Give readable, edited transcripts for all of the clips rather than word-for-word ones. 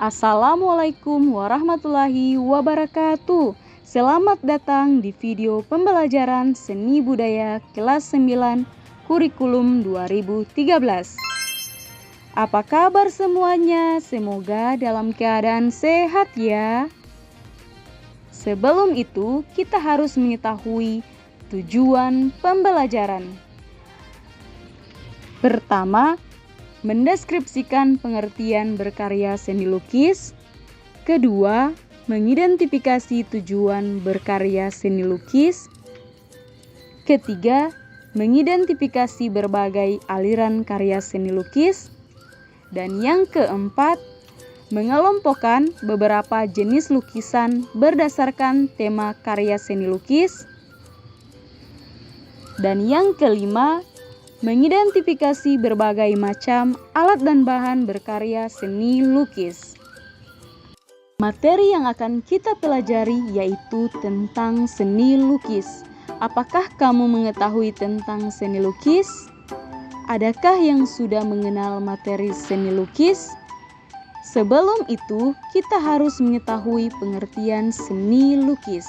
Assalamualaikum warahmatullahi wabarakatuh. Selamat datang di video pembelajaran seni budaya kelas 9 kurikulum 2013. Apa kabar semuanya? Semoga dalam keadaan sehat ya. Sebelum itu, kita harus mengetahui tujuan pembelajaran. Pertama, mendeskripsikan pengertian berkarya seni lukis. Kedua, mengidentifikasi tujuan berkarya seni lukis. Ketiga, mengidentifikasi berbagai aliran karya seni lukis. Dan yang keempat, mengelompokkan beberapa jenis lukisan berdasarkan tema karya seni lukis. Dan yang kelima, mengidentifikasi berbagai macam alat dan bahan berkarya seni lukis. Materi yang akan kita pelajari yaitu tentang seni lukis. Apakah kamu mengetahui tentang seni lukis? Adakah yang sudah mengenal materi seni lukis? Sebelum itu, kita harus mengetahui pengertian seni lukis.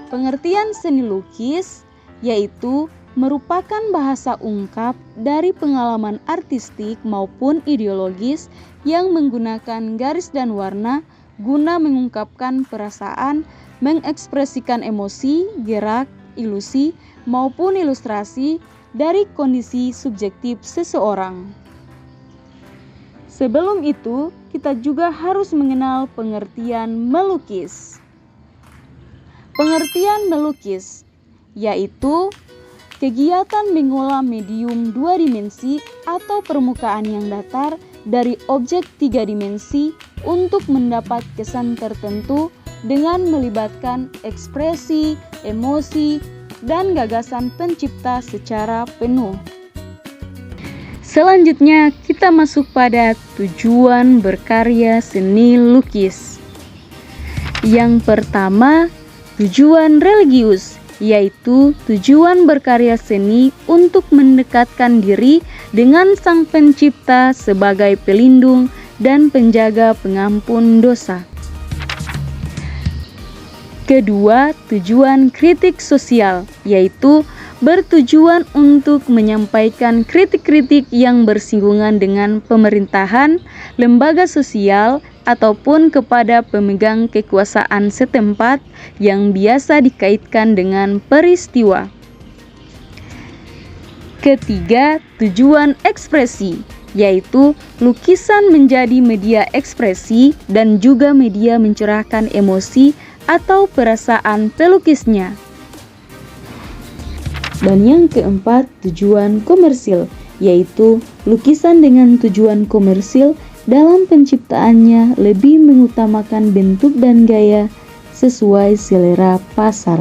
Pengertian seni lukis yaitu merupakan bahasa ungkap dari pengalaman artistik maupun ideologis yang menggunakan garis dan warna guna mengungkapkan perasaan, mengekspresikan emosi, gerak, ilusi, maupun ilustrasi dari kondisi subjektif seseorang. Sebelum itu, kita juga harus mengenal pengertian melukis. Pengertian melukis yaitu kegiatan mengolah medium 2 dimensi atau permukaan yang datar dari objek 3 dimensi untuk mendapat kesan tertentu dengan melibatkan ekspresi, emosi, dan gagasan pencipta secara penuh. Selanjutnya, kita masuk pada tujuan berkarya seni lukis. Yang pertama, tujuan religius, yaitu tujuan berkarya seni untuk mendekatkan diri dengan Sang Pencipta sebagai pelindung dan penjaga pengampun dosa. Kedua, tujuan kritik sosial, yaitu bertujuan untuk menyampaikan kritik-kritik yang bersinggungan dengan pemerintahan, lembaga sosial, ataupun kepada pemegang kekuasaan setempat yang biasa dikaitkan dengan peristiwa. Ketiga, tujuan ekspresi, yaitu lukisan menjadi media ekspresi dan juga media mencurahkan emosi atau perasaan pelukisnya. Dan yang keempat, tujuan komersil, yaitu lukisan dengan tujuan komersil dalam penciptaannya lebih mengutamakan bentuk dan gaya sesuai selera pasar.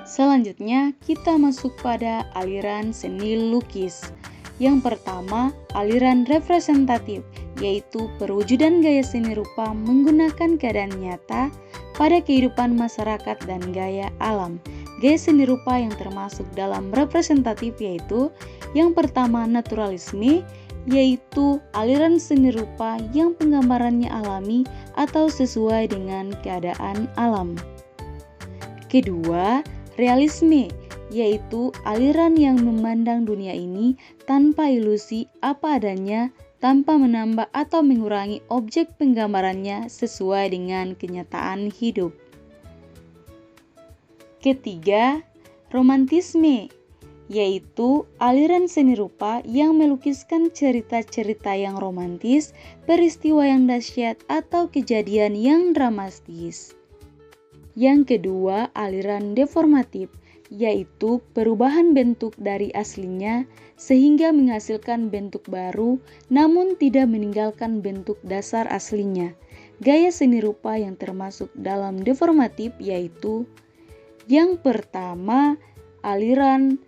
Selanjutnya, kita masuk pada aliran seni lukis. Yang pertama, aliran representatif, yaitu perwujudan gaya seni rupa menggunakan keadaan nyata pada kehidupan masyarakat dan gaya alam. Gaya seni rupa yang termasuk dalam representatif yaitu yang pertama naturalisme, yaitu aliran seni rupa yang penggambarannya alami atau sesuai dengan keadaan alam. Kedua, realisme, yaitu aliran yang memandang dunia ini tanpa ilusi apa adanya, tanpa menambah atau mengurangi objek penggambarannya sesuai dengan kenyataan hidup. Ketiga, romantisme, yaitu aliran seni rupa yang melukiskan cerita-cerita yang romantis, peristiwa yang dahsyat, atau kejadian yang dramatis. Yang kedua, aliran deformatif, yaitu perubahan bentuk dari aslinya sehingga menghasilkan bentuk baru namun tidak meninggalkan bentuk dasar aslinya. Gaya seni rupa yang termasuk dalam deformatif yaitu yang pertama, aliran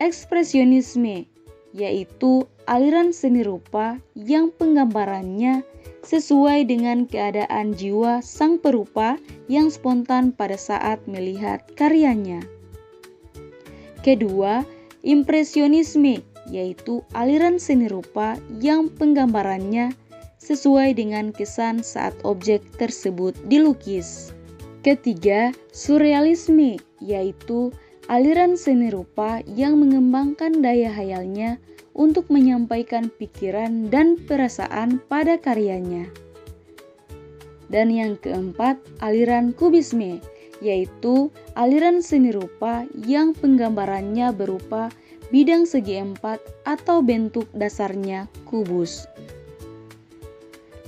ekspresionisme, yaitu aliran seni rupa yang penggambarannya sesuai dengan keadaan jiwa sang perupa yang spontan pada saat melihat karyanya. Kedua, impresionisme, yaitu aliran seni rupa yang penggambarannya sesuai dengan kesan saat objek tersebut dilukis. Ketiga, surrealisme, yaitu aliran seni rupa yang mengembangkan daya hayalnya untuk menyampaikan pikiran dan perasaan pada karyanya. Dan yang keempat, aliran kubisme, yaitu aliran seni rupa yang penggambarannya berupa bidang segi empat atau bentuk dasarnya kubus.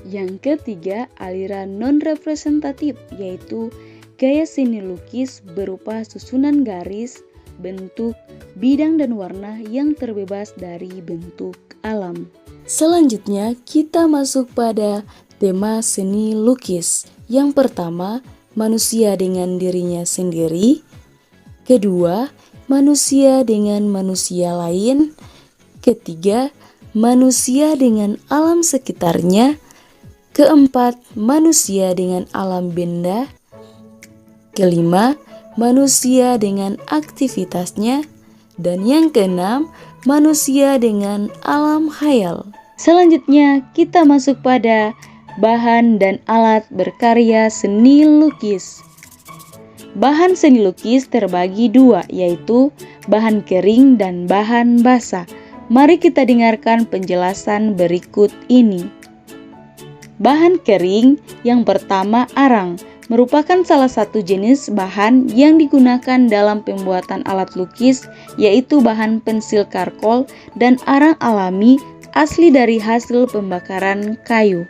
Yang ketiga, aliran non-representatif, yaitu gaya seni lukis berupa susunan garis, bentuk, bidang dan warna yang terbebas dari bentuk alam. Selanjutnya kita masuk pada tema seni lukis. Yang pertama, manusia dengan dirinya sendiri. Kedua, manusia dengan manusia lain. Ketiga, manusia dengan alam sekitarnya. Keempat, manusia dengan alam benda. Kelima, manusia dengan aktivitasnya. Dan yang keenam, manusia dengan alam khayal. Selanjutnya kita masuk pada bahan dan alat berkarya seni lukis. Bahan seni lukis terbagi dua, yaitu bahan kering dan bahan basah. Mari kita dengarkan penjelasan berikut ini. Bahan kering yang pertama arang, merupakan salah satu jenis bahan yang digunakan dalam pembuatan alat lukis, yaitu bahan pensil karkol dan arang alami asli dari hasil pembakaran kayu.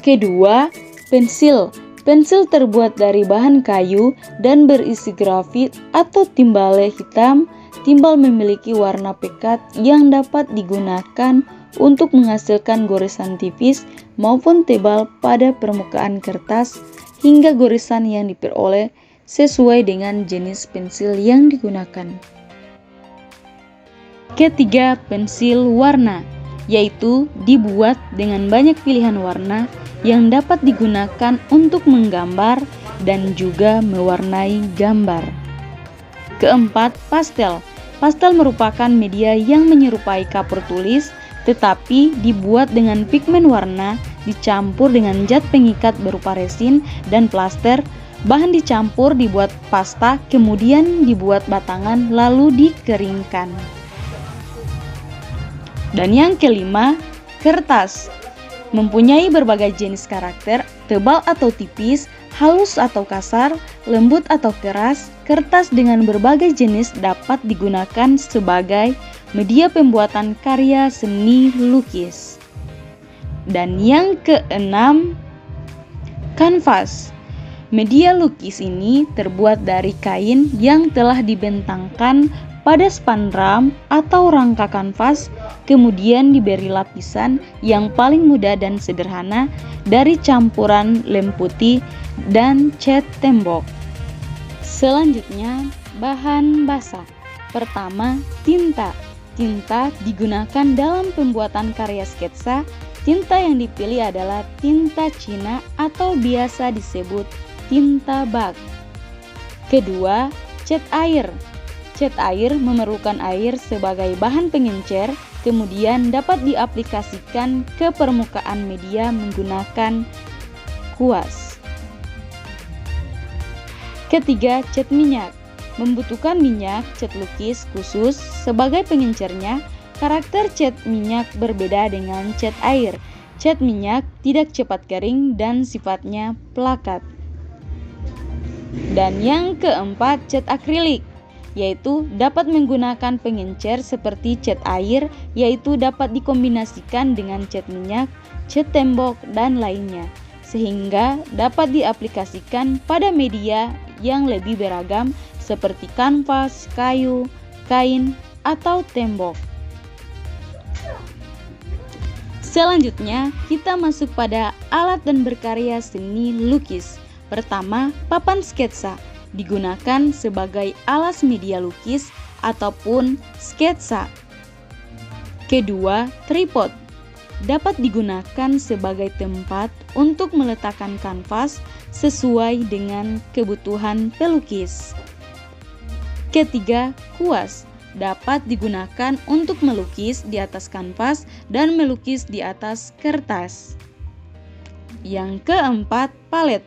Kedua, pensil. Pensil terbuat dari bahan kayu dan berisi grafit atau timbale hitam. Timbal memiliki warna pekat yang dapat digunakan untuk menghasilkan goresan tipis maupun tebal pada permukaan kertas hingga goresan yang diperoleh sesuai dengan jenis pensil yang digunakan. Ketiga, pensil warna, yaitu dibuat dengan banyak pilihan warna yang dapat digunakan untuk menggambar dan juga mewarnai gambar. Keempat, pastel. Pastel merupakan media yang menyerupai kapur tulis, tetapi dibuat dengan pigmen warna, dicampur dengan zat pengikat berupa resin dan plaster. Bahan dicampur dibuat pasta, kemudian dibuat batangan, lalu dikeringkan. Dan yang kelima, kertas. Mempunyai berbagai jenis karakter, tebal atau tipis, halus atau kasar, lembut atau keras. Kertas dengan berbagai jenis dapat digunakan sebagai media pembuatan karya seni lukis. Dan yang keenam, kanvas. Media lukis ini terbuat dari kain yang telah dibentangkan pada spandram atau rangka kanvas, kemudian diberi lapisan yang paling mudah dan sederhana dari campuran lem putih dan cat tembok. Selanjutnya, bahan basah. Pertama, tinta. Tinta digunakan dalam pembuatan karya sketsa. Tinta yang dipilih adalah tinta Cina atau biasa disebut tinta bak. Kedua, cat air. Cat air memerlukan air sebagai bahan pengencer, kemudian dapat diaplikasikan ke permukaan media menggunakan kuas. Ketiga, cat minyak. Membutuhkan minyak cat lukis khusus sebagai pengencernya. Karakter cat minyak berbeda dengan cat air. Cat minyak tidak cepat kering dan sifatnya plakat. Dan yang keempat, cat akrilik, yaitu dapat menggunakan pengencer seperti cat air, yaitu dapat dikombinasikan dengan cat minyak, cat tembok, dan lainnya, sehingga dapat diaplikasikan pada media yang lebih beragam seperti kanvas, kayu, kain, atau tembok. Selanjutnya, kita masuk pada alat dan berkarya seni lukis. Pertama, papan sketsa. Digunakan sebagai alas media lukis ataupun sketsa. Kedua, tripod. Dapat digunakan sebagai tempat untuk meletakkan kanvas sesuai dengan kebutuhan pelukis. Ketiga, kuas. dapat digunakan untuk melukis di atas kanvas dan melukis di atas kertas. Yang keempat, palet.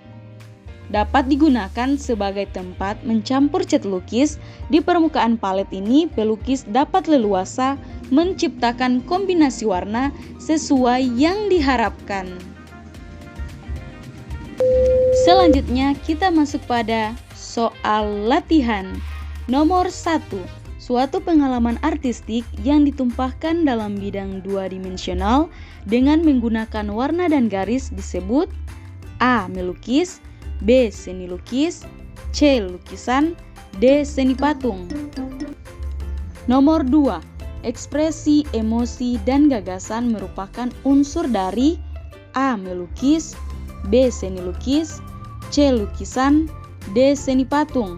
Dapat digunakan sebagai tempat mencampur cat lukis. Di permukaan palet ini, pelukis dapat leluasa menciptakan kombinasi warna sesuai yang diharapkan. Selanjutnya kita masuk pada soal latihan. Nomor 1. Suatu pengalaman artistik yang ditumpahkan dalam bidang dua dimensional dengan menggunakan warna dan garis disebut A. Melukis, B. Seni lukis, C. Lukisan, D. Seni patung. Nomor 2. Ekspresi, emosi, dan gagasan merupakan unsur dari A. Melukis, B. Seni lukis, C. Lukisan, D. Seni patung.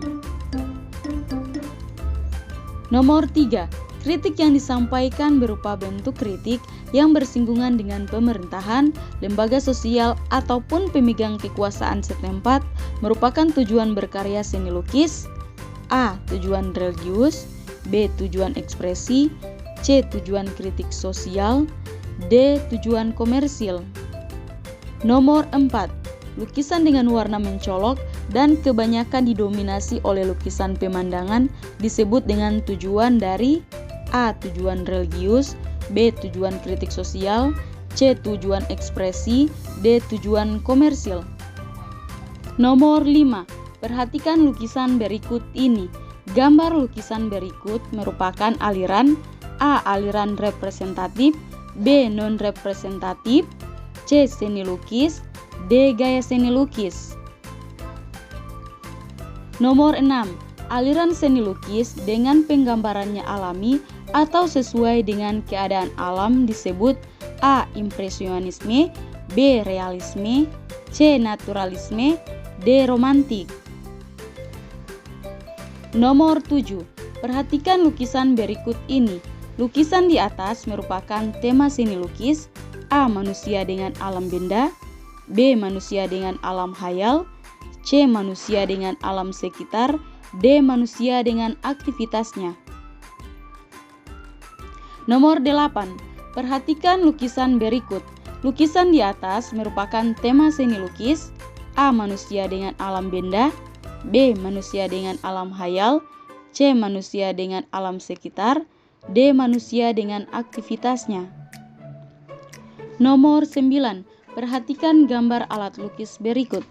Nomor 3. Kritik yang disampaikan berupa bentuk kritik yang bersinggungan dengan pemerintahan, lembaga sosial, ataupun pemegang kekuasaan setempat merupakan tujuan berkarya seni lukis. A. Tujuan religius, B. Tujuan ekspresi, C. Tujuan kritik sosial, D. Tujuan komersil. Nomor 4. Lukisan dengan warna mencolok dan kebanyakan didominasi oleh lukisan pemandangan disebut dengan tujuan dari A. Tujuan religius, B. Tujuan kritik sosial, C. Tujuan ekspresi, D. Tujuan komersil. Nomor 5. Perhatikan lukisan berikut ini. Gambar lukisan berikut merupakan aliran A. Aliran representatif, B. non-representatif, C. Seni lukis, D. Gaya seni lukis. Nomor 6. Aliran seni lukis dengan penggambarannya alami atau sesuai dengan keadaan alam disebut A. Impresionisme, B. Realisme, C. Naturalisme, D. Romantik. Nomor 7. Perhatikan lukisan berikut ini. Lukisan di atas merupakan tema seni lukis. A. Manusia dengan alam benda, B. Manusia dengan alam hayal, C. Manusia dengan alam sekitar, D. Manusia dengan aktivitasnya. Nomor 8. Perhatikan lukisan berikut. Lukisan di atas merupakan tema seni lukis. A. Manusia dengan alam benda, B. Manusia dengan alam hayal, C. Manusia dengan alam sekitar, D. Manusia dengan aktivitasnya. Nomor 9. Perhatikan gambar alat lukis berikut.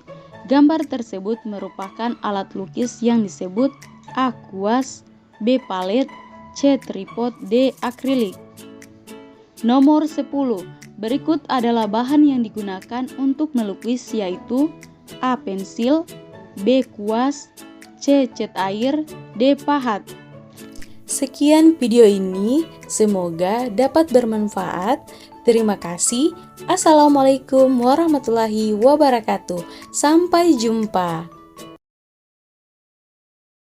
Gambar tersebut merupakan alat lukis yang disebut A. Kuas, B. Palet, C. Tripod, D. Akrilik. Nomor 10. Berikut adalah bahan yang digunakan untuk melukis yaitu A. Pensil, B. Kuas, C. Cat air, D. Pahat. Sekian video ini, semoga dapat bermanfaat. Terima kasih. Assalamualaikum warahmatullahi wabarakatuh. Sampai jumpa.